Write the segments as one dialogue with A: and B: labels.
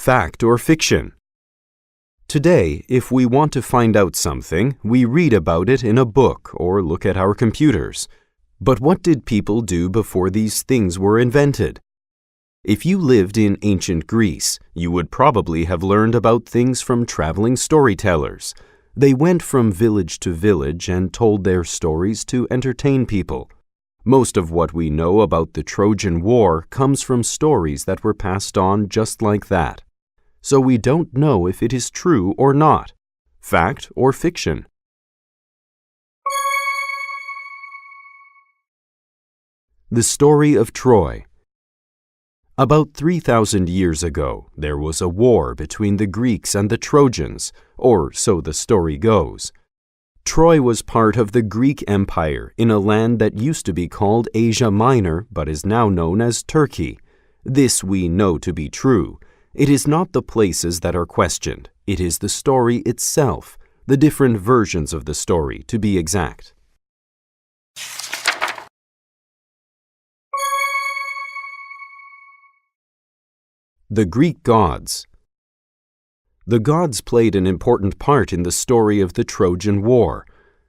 A: fact or fiction? Today, if we want to find out something, we read about it in a book or look at our computers. But what did people do before these things were invented? If you lived in ancient Greece, you would probably have learned about things from traveling storytellers. They went from village to village and told their stories to entertain people. Most of what we know about the Trojan War comes from stories that were passed on just like that. So we don't know if it is true or not, fact or fiction. The story of Troy. About 3,000 years ago, there was a war between the Greeks and the Trojans, or so the story goes. Troy was part of the Greek Empire in a land that used to be called Asia Minor but is now known as Turkey. This we know to be true. It is not the places that are questioned. It is the story itself, the different versions of the story, to be exact. The Greek gods. The gods played an important part in the story of the Trojan War.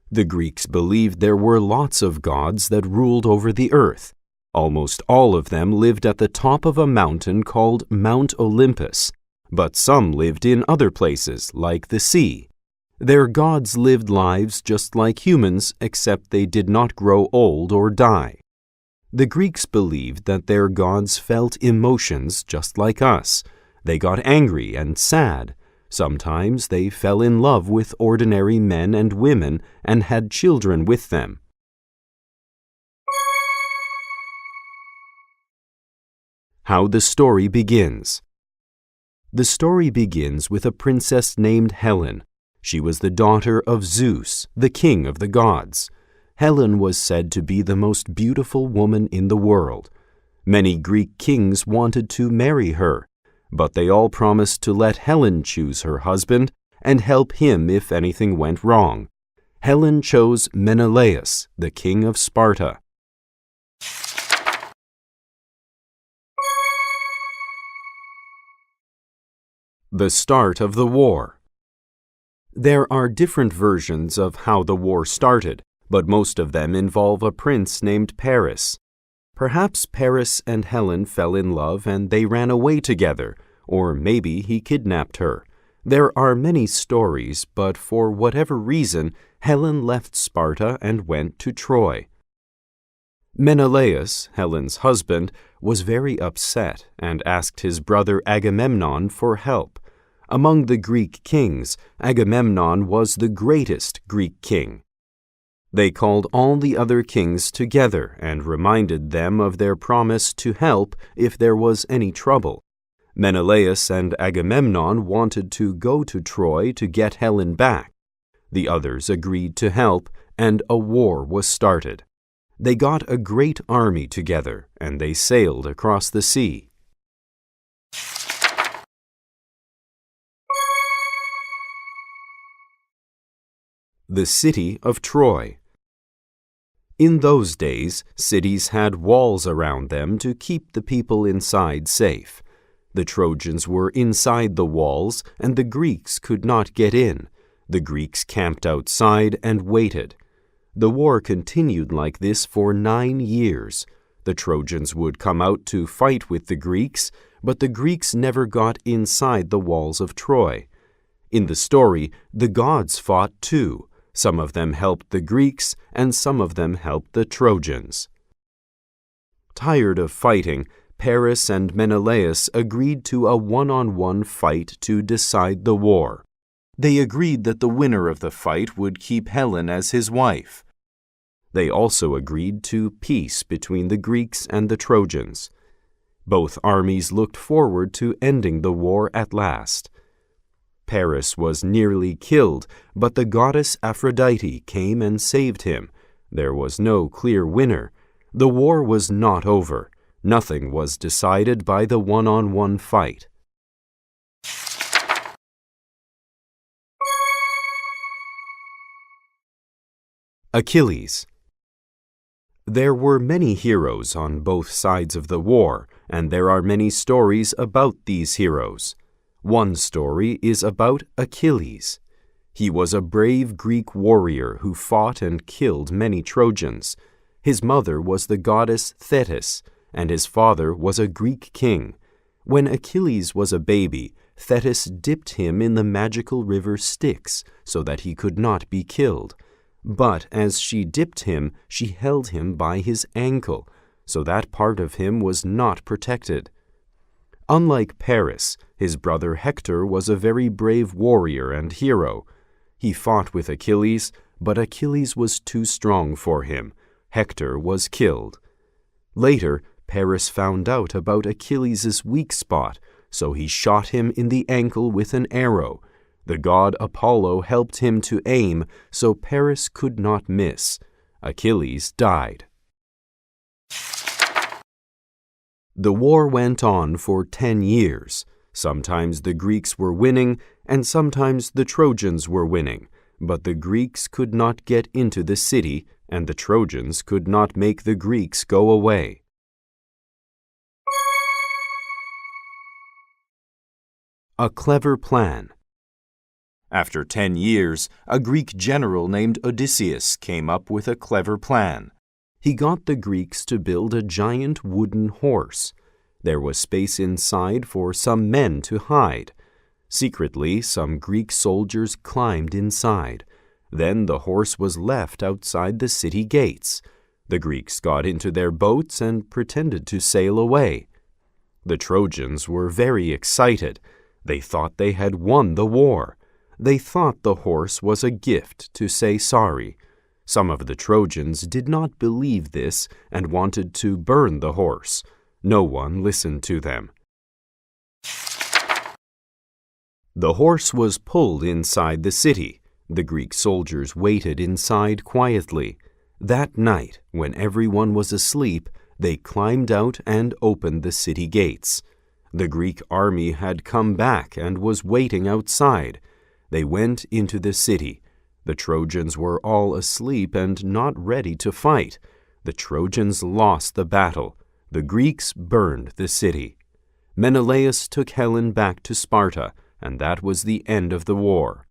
A: The Greeks believed there were lots of gods that ruled over the earth. Almost all of them lived at the top of a mountain called Mount Olympus, but some lived in other places, like the sea. Their gods lived lives just like humans, except they did not grow old or die. The Greeks believed that their gods felt emotions just like us. They got angry and sad. Sometimes they fell in love with ordinary men and women and had children with them. How the story begins. The story begins with a princess named Helen. She was the daughter of Zeus, the king of the gods. Helen was said to be the most beautiful woman in the world. Many Greek kings wanted to marry her, but they all promised to let Helen choose her husband and help him if anything went wrong. Helen chose Menelaus, the king of Sparta. The start of the war. There are different versions of how the war started, but most of them involve a prince named Paris. Perhaps Paris and Helen fell in love and they ran away together, or maybe he kidnapped her. There are many stories, but for whatever reason, Helen left Sparta and went to Troy. Menelaus, Helen's husband, was very upset and asked his brother Agamemnon for help. Among the Greek kings, Agamemnon was the greatest Greek king. They called all the other kings together and reminded them of their promise to help if there was any trouble. Menelaus and Agamemnon wanted to go to Troy to get Helen back. The others agreed to help, and a war was started. They got a great army together, and they sailed across the sea. The city of Troy. In those days, cities had walls around them to keep the people inside safe. The Trojans were inside the walls, and the Greeks could not get in. The Greeks camped outside and waited. The war continued like this for 9 years. The Trojans would come out to fight with the Greeks, but the Greeks never got inside the walls of Troy. In the story, the gods fought too. Some of them helped the Greeks, and some of them helped the Trojans. Tired of fighting, Paris and Menelaus agreed to a one-on-one fight to decide the war. They agreed that the winner of the fight would keep Helen as his wife. They also agreed to peace between the Greeks and the Trojans. Both armies looked forward to ending the war at last. Paris was nearly killed, but the goddess Aphrodite came and saved him. There was no clear winner. The war was not over. Nothing was decided by the one-on-one fight. Achilles. There were many heroes on both sides of the war, and there are many stories about these heroes. One story is about Achilles. He was a brave Greek warrior who fought and killed many Trojans. His mother was the goddess Thetis, and his father was a Greek king. When Achilles was a baby, Thetis dipped him in the magical river Styx so that he could not be killed. But as she dipped him, she held him by his ankle, so that part of him was not protected. Unlike Paris, his brother Hector was a very brave warrior and hero. He fought with Achilles, but Achilles was too strong for him. Hector was killed. Later, Paris found out about Achilles' weak spot, so he shot him in the ankle with an arrow. The god Apollo helped him to aim, so Paris could not miss. Achilles died. The war went on for 10 years. Sometimes the Greeks were winning, and sometimes the Trojans were winning, but the Greeks could not get into the city, and the Trojans could not make the Greeks go away. A clever plan. After 10 years, a Greek general named Odysseus came up with a clever plan. He got the Greeks to build a giant wooden horse. There was space inside for some men to hide. Secretly, some Greek soldiers climbed inside. Then the horse was left outside the city gates. The Greeks got into their boats and pretended to sail away. The Trojans were very excited. They thought they had won the war. They thought the horse was a gift to say sorry. Some of the Trojans did not believe this and wanted to burn the horse. No one listened to them. The horse was pulled inside the city. The Greek soldiers waited inside quietly. That night, when everyone was asleep, they climbed out and opened the city gates. The Greek army had come back and was waiting outside. They went into the city. The Trojans were all asleep and not ready to fight. The Trojans lost the battle. The Greeks burned the city. Menelaus took Helen back to Sparta, and that was the end of the war.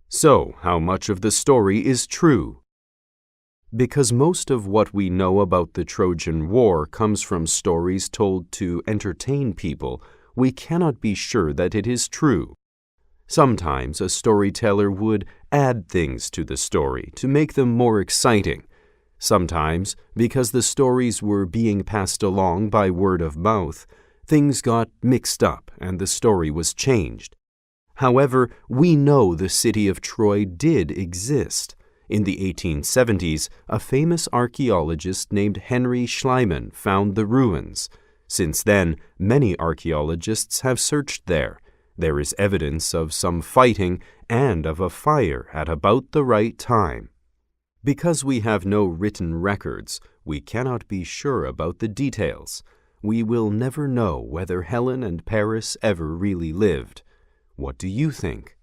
A: So, how much of the story is true? Because most of what we know about the Trojan War comes from stories told to entertain people, we cannot be sure that it is true. Sometimes a storyteller would add things to the story to make them more exciting. Sometimes, because the stories were being passed along by word of mouth, things got mixed up and the story was changed. However, we know the city of Troy did exist. In the 1870s, a famous archaeologist named Henry Schliemann found the ruins. Since then, many archaeologists have searched there. There is evidence of some fighting and of a fire at about the right time. Because we have no written records, we cannot be sure about the details. We will never know whether Helen and Paris ever really lived. What do you think?